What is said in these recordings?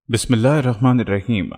बिस्मिल्लाहिर्रहमानिर्रहीम।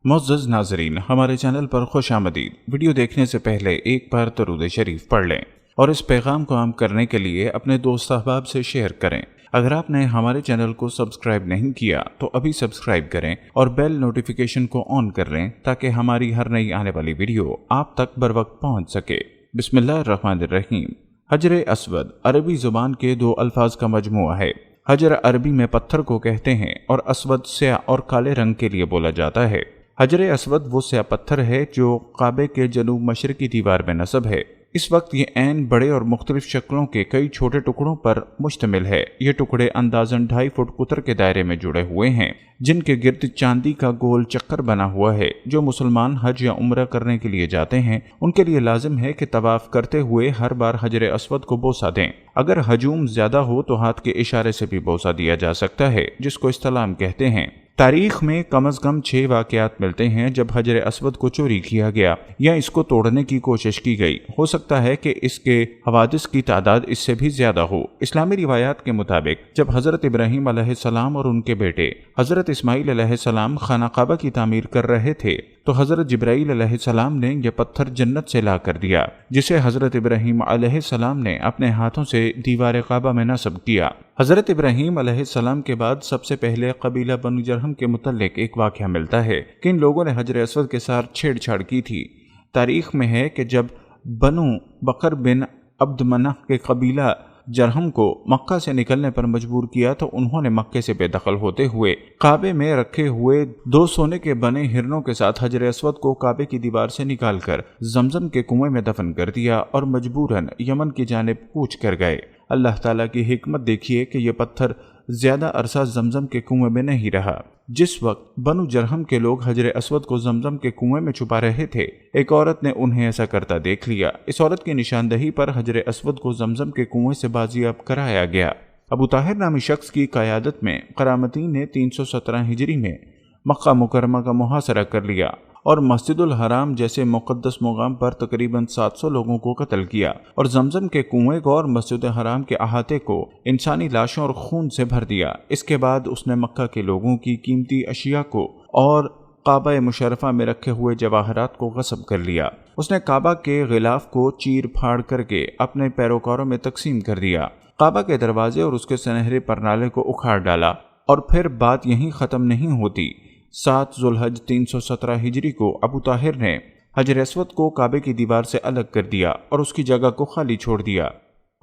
मुअज़्ज़ज़ नाज़रीन, हमारे चैनल पर खुश आमदीद। वीडियो देखने से पहले एक बार दरूद शरीफ पढ़ लें और इस पैगाम को आम करने के लिए अपने दोस्त अहबाब से शेयर करें। अगर आपने हमारे चैनल को सब्सक्राइब नहीं किया तो अभी सब्सक्राइब करें और बेल नोटिफिकेशन को ऑन कर लें ताकि हमारी हर नई आने वाली वीडियो आप तक बर वक्त पहुँच सके। बिस्मिल्लाहिर्रहमानिर्रहीम। हजर अस्वद अरबी ज़ुबान के दो अल्फाज का मजमुआ है। हजर अरबी में पत्थर को कहते हैं और अस्वद स्याह और काले रंग के लिए बोला जाता है। हजर अस्वद वो स्याह पत्थर है जो काबे के जनूब मशरकी दीवार में नस्ब है। इस वक्त ये ऐन बड़े और मुख्तलिफ शक्लों के कई छोटे टुकड़ों पर मुश्तमिल है। ये टुकड़े अंदाजन 2.5 फुट कुतर के दायरे में जुड़े हुए हैं, जिनके गिर्द चांदी का गोल चक्कर बना हुआ है। जो मुसलमान हज या उम्रा करने के लिए जाते हैं उनके लिए लाजिम है कि तवाफ करते हुए हर बार हजर अस्वद को बोसा दें। अगर हजूम ज्यादा हो तो हाथ के इशारे से भी बोसा दिया जा सकता है, जिसको इस्तलाम कहते हैं। तारीख में कम अज कम 6 वाक़यात मिलते हैं जब हजर अस्वद को चोरी किया गया या इसको तोड़ने की कोशिश की गई। हो सकता है कि इसके हवादिस की तादाद इससे भी ज्यादा हो। इस्लामी रिवायात के मुताबिक जब हजरत इब्राहीम अलैहिस्सलाम और उनके बेटे हजरत इस्माईल अलैहिस्सलाम खाना काबा की तामीर कर रहे थे तो हजरत जिब्राईल अलैहिस्सलाम ने यह पत्थर जन्नत से ला कर दिया, जिसे हजरत इब्राहीम अलैहिस्सलाम ने अपने हाथों से दीवार काबा में नस्ब किया। हजरत इब्राहीम अलैहिस्सलाम के बाद सबसे पहले कबीला बनु जरहम के मुतल्लिक एक वाक़या मिलता है कि इन लोगों ने हजर अस्वद के साथ छेड़छाड़ की थी। तारीख में है कि जब बनु बकर बिन अब्द मनाह के कबीला जरहम को मक्का से निकलने पर मजबूर किया तो उन्होंने मक्के से बेदखल होते हुए काबे में रखे हुए 2 सोने के बने हिरनों के साथ हजर अस्वद को काबे की दीवार से निकालकर जमजम के कुएं में दफन कर दिया और मजबूरन यमन की जानिब कूच कर गए। अल्लाह ताला की हिकमत देखिए कि यह पत्थर ज्यादा अरसा जमजम के कुएं में नहीं रहा। जिस वक्त बनु जरहम के लोग हजर अस्वद को जमजम के कुएं में छुपा रहे थे, एक औरत ने उन्हें ऐसा करता देख लिया। इस औरत की निशानदही पर हजर अस्वद को जमजम के कुएं से बाजियाब कराया गया। अबू ताहिर नामी शख्स की क़यादत में करामतीन ने 317 हिजरी में मक्का मुकरमा का मुहासरा कर लिया और मस्जिदुल हराम जैसे मुक़द्दस मुकाम पर तकरीबन 700 लोगों को कत्ल किया और जमजम के कुएं को और मस्जिद हराम के अहाते को इंसानी लाशों और खून से भर दिया। इसके बाद उसने मक्का के लोगों की कीमती अशिया को और काबा मुशर्रफा में रखे हुए जवाहरात को गस्ब कर लिया। उसने काबा के गिलाफ को चीर फाड़ करके अपने पैरोकारों में तकसीम कर दिया। काबा के दरवाजे और उसके सुनहरे परनाले को उखाड़ डाला। और फिर बात यहीं ख़त्म नहीं होती। 7 ज़ुल्हज 317 हिजरी को अबू ताहिर ने हजर अस्वद को काबे की दीवार से अलग कर दिया और उसकी जगह को खाली छोड़ दिया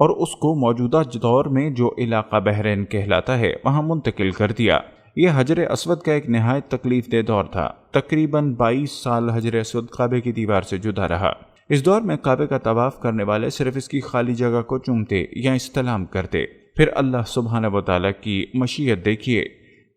और उसको मौजूदा दौर में जो इलाका बहरैन कहलाता है वहां मुंतकिल कर दिया। यह हजर अस्वद का एक नहायत तकलीफ दे दौर था। तकरीबन 22 साल हजर अस्वद काबे की दीवार से जुदा रहा। इस दौर में काबे का तवाफ करने वाले सिर्फ इसकी खाली जगह को चूमते या इस्तलाम करते। फिर अल्लाह सुब्हानहू व तआला की मशीयत देखिए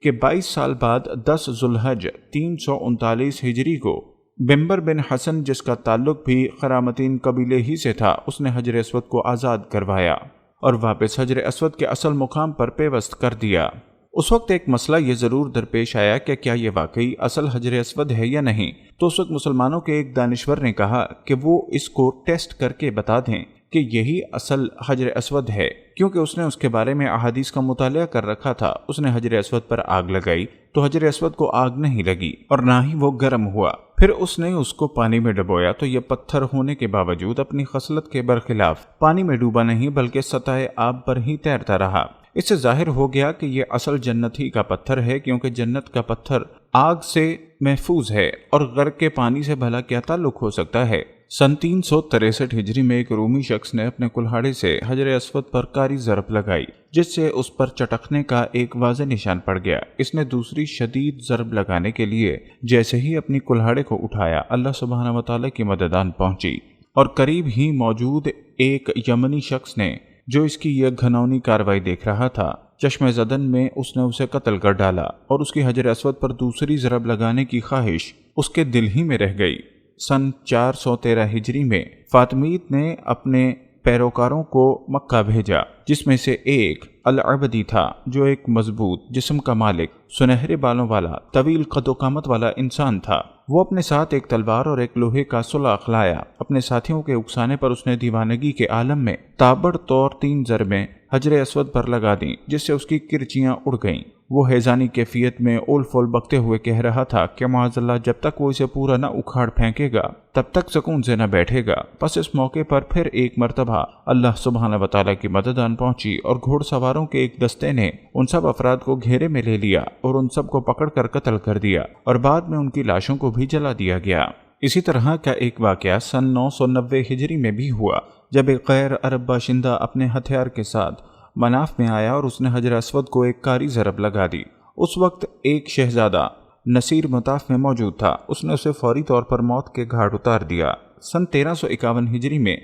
कि 22 साल बाद 10 ज़ुल्हज 339 हिजरी को बिम्बर बिन हसन, जिसका ताल्लुक भी करामतीन कबीले ही से था, उसने हजर अस्वद को आज़ाद करवाया और वापस हजर अस्वद के असल मुकाम पर पेवस्त कर दिया। उस वक्त एक मसला ये ज़रूर दरपेश आया कि क्या ये वाकई असल हजर अस्वद है या नहीं। तो उस वक्त मुसलमानों के एक दानिश्वर ने कहा कि वो इसको टेस्ट करके बता दें कि यही असल हजर अस्वद है, क्योंकि उसने उसके बारे में अहादीस का मुतालिया कर रखा था। उसने हजर अस्वद पर आग लगाई तो हजर अस्वद को आग नहीं लगी और ना ही वो गर्म हुआ। फिर उसने उसको पानी में डुबोया तो यह पत्थर होने के बावजूद अपनी खसलत के बरखिलाफ पानी में डूबा नहीं बल्कि सतह आब पर ही तैरता रहा। इससे जाहिर हो गया कि यह असल जन्नत ही का पत्थर है, क्योंकि जन्नत का पत्थर आग से महफूज है और गर्क के पानी से भला क्या ताल्लुक हो सकता है। सन 363 हिजरी में एक रूमी शख्स ने अपने कुल्हाड़े से हजर अस्वद पर कारी ज़रब लगाई, जिससे उस पर चटकने का एक वाज़े निशान पड़ गया। इसने दूसरी शदीद ज़रब लगाने के लिए जैसे ही अपनी कुल्हाड़े को उठाया, अल्लाह सुब्हानहू व तआला की मदद आन पहुंची और करीब ही मौजूद एक यमनी शख्स ने, जो इसकी यह घनौनी कार्रवाई देख रहा था, चश्मे ज़दन में उसने उसे कत्ल कर डाला और उसकी हजर अस्वद पर दूसरी ज़रब लगाने की ख्वाहिश उसके दिल ही में रह गई। सन 413 हिजरी में फातिमीद ने अपने पैरोकारों को मक्का भेजा جس میں سے ایک العبدی تھا جو ایک مضبوط جسم کا مالک، سنہرے بالوں والا، طویل قد و قامت والا انسان تھا۔ وہ اپنے ساتھ ایک تلوار اور ایک لوہے کا سلاخ لایا۔ اپنے ساتھیوں کے اکسانے پر اس نے دیوانگی کے عالم میں تابڑ توڑ 3 ضربیں حجر اسود پر لگا دیں، جس سے اس کی کرچیاں اڑ گئیں۔ وہ ہیزانی کیفیت میں اول فول بکتے ہوئے کہہ رہا تھا کہ معاذ اللہ جب تک وہ اسے پورا نہ اکھاڑ پھینکے گا تب تک سکون سے نہ بیٹھے گا۔ پس اس موقع پر پھر ایک مرتبہ اللہ سبحانہ وتعالی کی مدد آن پہنچی اور گھوڑ سواروں کے ایک دستے نے ان سب افراد کو گھیرے میں لے لیا اور ان سب کو پکڑ کر قتل کر دیا، اور بعد میں ان کی لاشوں کو بھی جلا دیا گیا۔ اسی طرح کا ایک واقعہ سن 990 ہجری میں بھی ہوا، جب ایک غیر عرب باشندہ اپنے ہتھیار کے ساتھ مناف میں آیا اور اس نے حجر اسود کو ایک کاری ضرب لگا دی۔ اس وقت ایک شہزادہ نصیر مطاف میں موجود تھا، اس نے اسے فوری طور پر موت کے گھاٹ اتار دیا۔ سن 1351 ہجری میں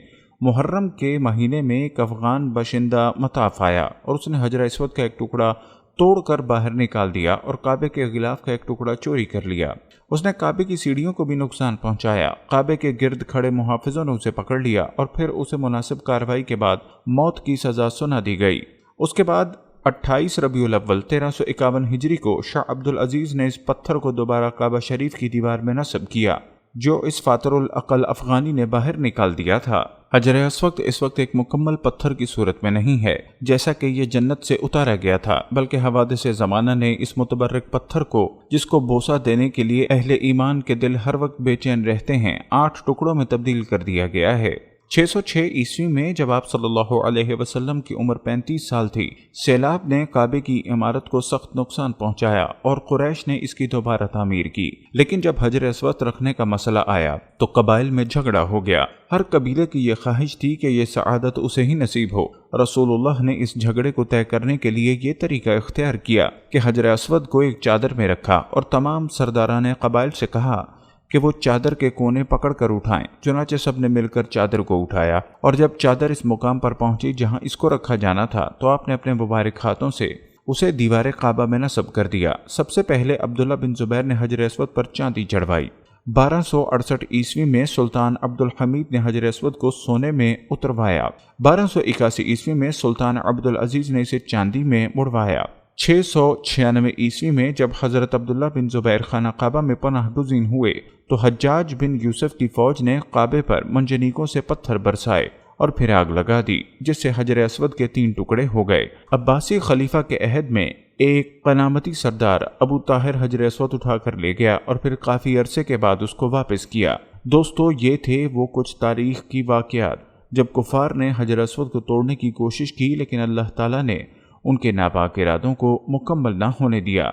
محرم کے مہینے میں ایک افغان باشندہ مطاف آیا اور اس نے حجر اسود کا ایک ٹکڑا توڑ کر باہر نکال دیا اور کعبے کے غلاف کا ایک ٹکڑا چوری کر لیا۔ اس نے کعبے کی سیڑھیوں کو بھی نقصان پہنچایا۔ کعبے کے گرد کھڑے محافظوں نے اسے پکڑ لیا اور پھر اسے مناسب کارروائی کے بعد موت کی سزا سنا دی گئی۔ اس کے بعد 28 ربیع الاول 1351 ہجری کو شاہ عبد العزیز نے اس پتھر کو دوبارہ کعبہ شریف کی دیوار میں نصب کیا، جو اس فاتر العقل افغانی نے باہر نکال دیا تھا۔ حجر اسود اس وقت ایک مکمل پتھر کی صورت میں نہیں ہے جیسا کہ یہ جنت سے اتارا گیا تھا، بلکہ حوادث زمانہ نے اس متبرک پتھر کو، جس کو بوسہ دینے کے لیے اہل ایمان کے دل ہر وقت بے چین رہتے ہیں، 8 ٹکڑوں میں تبدیل کر دیا گیا ہے۔ 606 عیسوی میں جب آپ صلی اللہ علیہ وسلم کی عمر 35 سال تھی، سیلاب نے کعبے کی عمارت کو سخت نقصان پہنچایا اور قریش نے اس کی دوبارہ تعمیر کی۔ لیکن جب حجر اسود رکھنے کا مسئلہ آیا تو قبائل میں جھگڑا ہو گیا۔ ہر قبیلے کی یہ خواہش تھی کہ یہ سعادت اسے ہی نصیب ہو۔ رسول اللہ نے اس جھگڑے کو طے کرنے کے لیے یہ طریقہ اختیار کیا کہ حجر اسود کو ایک چادر میں رکھا اور تمام سرداران قبائل سے کہا کہ وہ چادر کے کونے پکڑ کر اٹھائیں۔ چنانچہ سب نے مل کر چادر کو اٹھایا، اور جب چادر اس مقام پر پہنچی جہاں اس کو رکھا جانا تھا تو آپ نے اپنے مبارک ہاتھوں سے اسے دیوار کعبہ میں نصب کر دیا۔ سب سے پہلے عبداللہ بن زبیر نے حجر اسود پر چاندی چڑھوائی۔ 1268 عیسوی میں سلطان عبد الحمید نے حجر اسود کو سونے میں اتروایا۔ 1281 عیسوی میں سلطان عبد العزیز نے اسے چاندی میں مڑوایا۔ 696 عیسوی میں جب حضرت عبداللہ بن زبیر خانہ کعبہ میں پناہ گزین ہوئے تو حجاج بن یوسف کی فوج نے کعبے پر منجنیقوں سے پتھر برسائے اور پھر آگ لگا دی، جس سے حجر اسود کے 3 ٹکڑے ہو گئے۔ عباسی خلیفہ کے عہد میں ایک قنامتی سردار ابو طاہر حجر اسود اٹھا کر لے گیا اور پھر کافی عرصے کے بعد اس کو واپس کیا۔ دوستو، یہ تھے وہ کچھ تاریخ کی واقعات جب کفار نے حجر اسود کو توڑنے کی کوشش کی، لیکن اللہ تعالیٰ نے ان کے ناپاک ارادوں کو مکمل نہ ہونے دیا۔